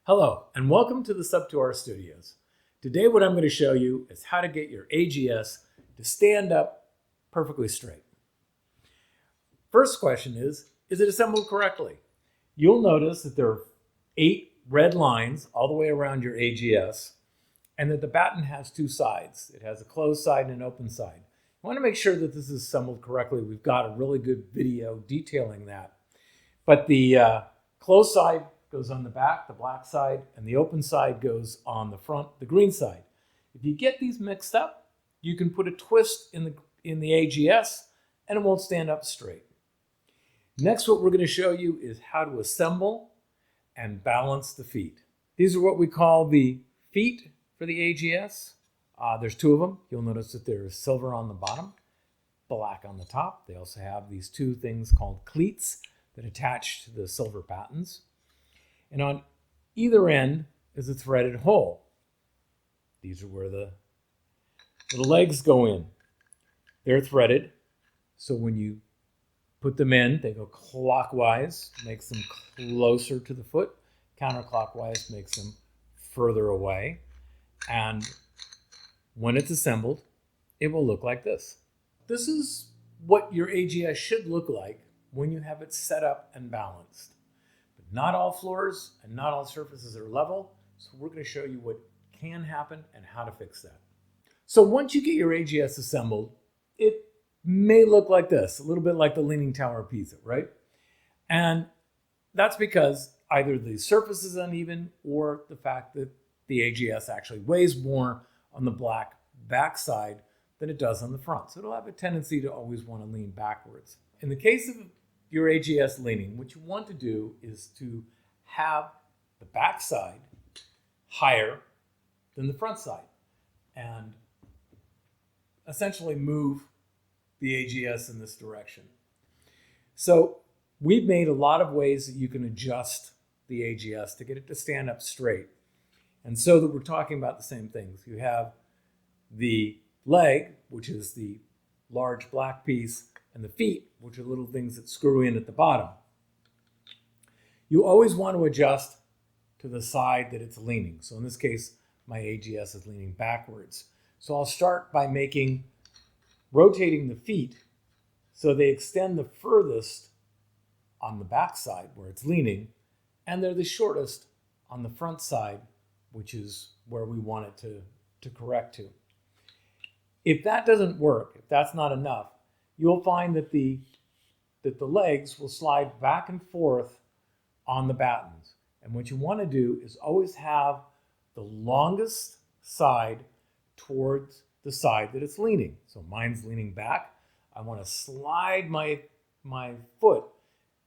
Hello, and welcome to the SUB2r Studios. Today what I'm going to show you is how to get your AGS to stand up perfectly straight. First question is it assembled correctly? You'll notice that there are 8 red lines all the way around your AGS, and that the batten has 2 sides. It has a closed side and an open side. You want to make sure that this is assembled correctly. We've got a really good video detailing that. But the closed side goes on the back, the black side, and the open side goes on the front, the green side. If you get these mixed up, you can put a twist in the AGS and it won't stand up straight. Next, what we're going to show you is how to assemble and balance the feet. These are what we call the feet for the AGS. There's 2 of them. You'll notice that there's silver on the bottom, black on the top. They also have these 2 things called cleats that attach to the silver battens. And on either end is a threaded hole. These are where the legs go in. They're threaded, so when you put them in, they go clockwise, makes them closer to the foot. Counterclockwise makes them further away. And when it's assembled, it will look like this. This is what your AGS should look like when you have it set up and balanced. Not all floors and not all surfaces are level, so we're going to show you what can happen and how to fix that. So once you get your AGS assembled, it may look like this, a little bit like the Leaning Tower of Pisa, right? And that's because either the surface is uneven or the fact that the AGS actually weighs more on the black backside than it does on the front. So it'll have a tendency to always want to lean backwards. In the case of your AGS leaning, what you want to do is to have the back side higher than the front side and essentially move the AGS in this direction. So we've made a lot of ways that you can adjust the AGS to get it to stand up straight. And so that we're talking about the same things. You have the leg, which is the large black piece, and the feet, which are little things that screw in at the bottom. You always want to adjust to the side that it's leaning. So in this case, my AGS is leaning backwards. So I'll start by rotating the feet so they extend the furthest on the back side where it's leaning, and they're the shortest on the front side, which is where we want it to correct to. If that doesn't work, if that's not enough, you'll find that the legs will slide back and forth on the battens. And what you want to do is always have the longest side towards the side that it's leaning. So mine's leaning back. I want to slide my foot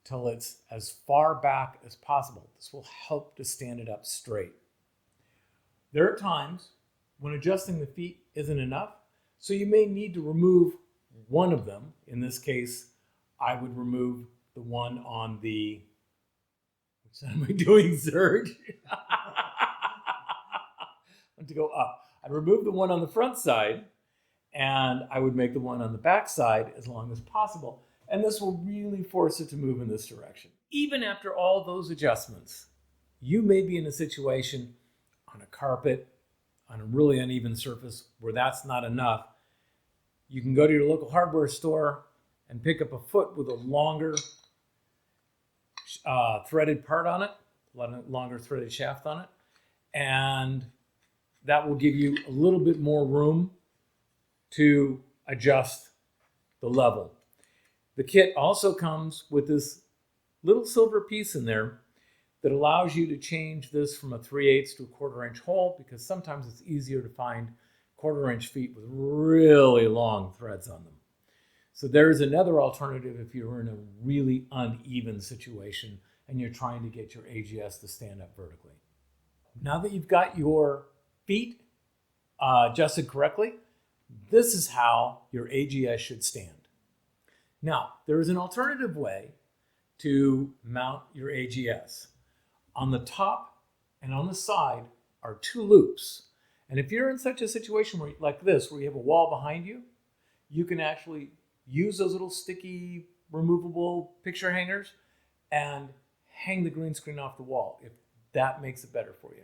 till it's as far back as possible. This will help to stand it up straight. There are times when adjusting the feet isn't enough, so you may need to remove one of them. In this case, I would remove the one on the, which side am I doing, Serge? I want to go up. I'd remove the one on the front side, and I would make the one on the back side as long as possible. And this will really force it to move in this direction. Even after all those adjustments, you may be in a situation on a carpet, on a really uneven surface, where that's not enough. You can go to your local hardware store and pick up a foot with a longer threaded part on it, longer threaded shaft on it, and that will give you a little bit more room to adjust the level. The kit also comes with this little silver piece in there that allows you to change this from a 3/8 to a 1/4 inch hole, because sometimes it's easier to find 1/4 inch feet with really long threads on them. So there's another alternative if you're in a really uneven situation and you're trying to get your AGS to stand up vertically. Now that you've got your feet adjusted correctly, this is how your AGS should stand. Now, there is an alternative way to mount your AGS. On the top and on the side are 2 loops. And if you're in such a situation like this, where you have a wall behind you, you can actually use those little sticky, removable picture hangers and hang the green screen off the wall. If that makes it better for you.